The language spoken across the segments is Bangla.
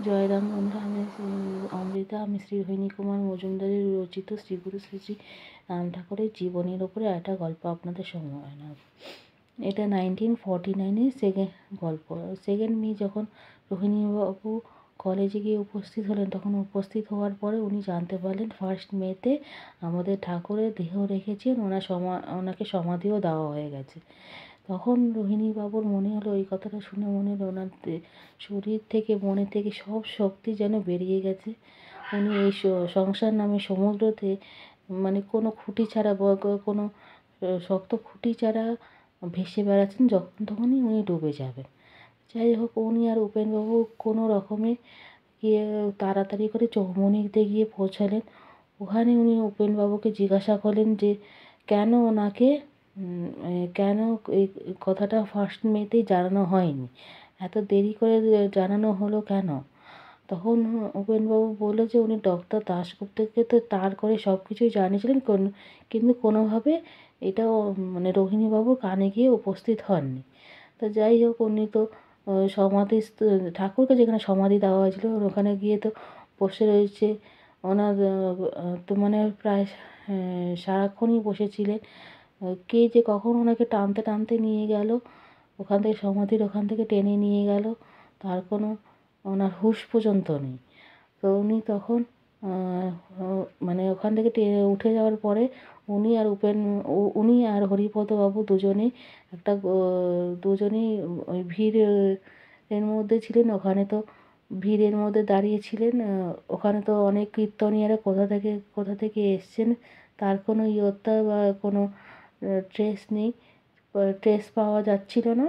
জয়রাম বন্ধুরা, অমৃতা। আমি শ্রী রোহিণী কুমার মজুমদারের রচিত শ্রীগুরু শ্রী শ্রী রাম ঠাকুরের জীবনীর ওপরে একটা গল্প আপনাদের শোনাব। এটা 1949-এর গল্প। 2 মে যখন রোহিণীবাবু কলেজে গিয়ে উপস্থিত হলেন, তখন উপস্থিত হওয়ার পরে উনি জানতে পারলেন 1 মেতে আমাদের ঠাকুরের দেহ রেখেছেন, ওনাকে সমাধিও দেওয়া হয়ে গেছে। তখন রোহিণীবাবুর মনে হলো, এই কথাটা শুনে মনে হলো ওনার শরীর থেকে মনে থেকে সব শক্তি যেন বেরিয়ে গেছে। উনি এই সংসার নামে সমুদ্রতে মানে কোনো খুঁটি ছাড়া কোনো শক্ত খুঁটি ছাড়া ভেসে বেড়াচ্ছেন, যখন তখনই উনি ডুবে যাবেন। যাই হোক, উনি আর উপেনবাবু কোনো রকমে গিয়ে তাড়াতাড়ি করে চৌমুহনীতে গিয়ে পৌঁছালেন। ওখানে উনি উপেনবাবুকে জিজ্ঞাসা করলেন যে কেন ওনাকে কেন এই কথাটা 1 মেতেই জানানো হয়নি, এত দেরি করে জানানো হলো কেন? তখন উপেনবাবু বলল যে উনি ডক্টর দাশগুপ্তকে তো তার করে সব কিছুই জানিয়েছিলেন, কিন্তু কোনোভাবে এটাও মানে রোহিণীবাবুর কানে গিয়ে উপস্থিত হননি। তো যাই হোক, উনি তো ঠাকুরকে যেখানে সমাধি দেওয়া হয়েছিল ওখানে গিয়ে তো বসে রয়েছে। ওনার তো মানে প্রায় সারাক্ষণই বসেছিলেন। কে যে কখন ওনাকে টানতে টানতে নিয়ে গেল, ওখান থেকে সমাধির ওখান থেকে টেনে নিয়ে গেল, তার কোনো ওনার হুঁশ পর্যন্ত নেই। তো উনি তখন মানে ওখান থেকে উঠে যাওয়ার পরে উনি আর হরিপদবাবু দুজনেই ওই এর মধ্যে ছিলেন। ওখানে তো ভিড়ের মধ্যে দাঁড়িয়ে ছিলেন। ওখানে তো অনেক কীর্তনীয়ারা কোথা থেকে এসছেন, তার কোনো ইয়ত্তা বা কোনো ট্রেস পাওয়া যাচ্ছিল না।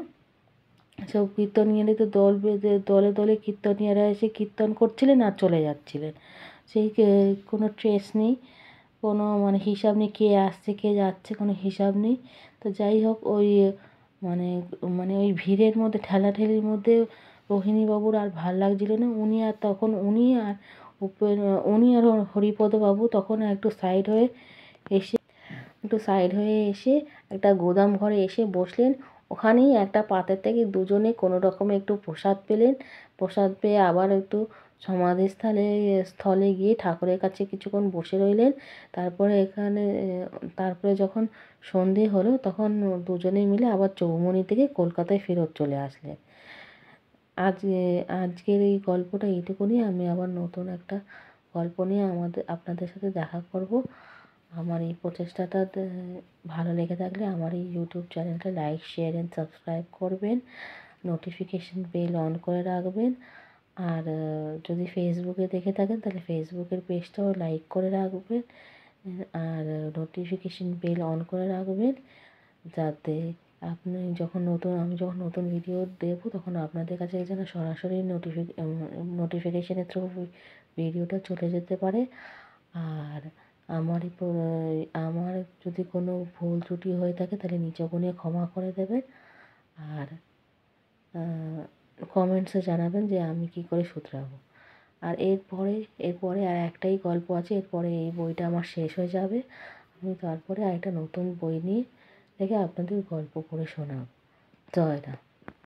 সব কীর্তনীয়ারা তো দল বেঁধে দলে দলে কীর্তনীয়ারা এসে কীর্তন করছিলেন আর চলে যাচ্ছিলেন। সেই কোনো ট্রেস নেই, কোনো মানে হিসাব নেই, কে আসছে কে যাচ্ছে কোনো হিসাব নেই। তো যাই হোক, ওই মানে মানে ওই ভিড়ের মধ্যে ঠেলাঠেলির মধ্যে রোহিণীবাবুর আর ভাল লাগছিল না। উনি আর হরিপদবাবু তখন একটু সাইড হয়ে এসে একটা গোদাম ঘরে এসে বসলেন। ওখানেই একটা পাতের থেকে দুজনে কোনো রকমে একটু প্রসাদ পেলেন। প্রসাদ পেয়ে আবার একটু স্থলে গিয়ে ঠাকুরের কাছে কিছুক্ষণ বসে রইলেন। তারপরে যখন সন্ধে হলো, তখন দুজনে মিলে আবার চৌমুহনী থেকে কলকাতায় ফেরত চলে আসলেন। আজকের এই গল্পটা এইটুকুনি। আমি আবার নতুন একটা গল্প নিয়ে আপনাদের সাথে দেখা করব। আমার এই প্রচেষ্টাটা ভালো লেগে থাকলে আমার এই ইউটিউব চ্যানেলটা লাইক, শেয়ার অ্যান্ড সাবস্ক্রাইব করবেন, নোটিফিকেশান বেল অন করে রাখবেন। আর যদি ফেসবুকে দেখে থাকেন তাহলে ফেসবুকের পেজটাও লাইক করে রাখবেন, আর নোটিফিকেশান বেল অন করে রাখবেন, যাতে আমি যখন নতুন ভিডিও দেব তখন আপনাদের কাছে যেন সরাসরি নোটিফিকেশানের থ্রু ভিডিওটা চলে যেতে পারে। আর আমার যদি কোনো ভুল ত্রুটি হয়ে থাকে তাহলে নিচে গুণে ক্ষমা করে দেবেন। আর কমেন্টসে জানাবেন যে আমি কী করে শুধরাবো। আর এরপরে আর একটাই গল্প আছে। এরপরে এই বইটা আমার শেষ হয়ে যাবে। আমি তারপরে আরেকটা নতুন বই নিয়ে আপনাদের গল্প পড়ে শোনাব। জয় রাম।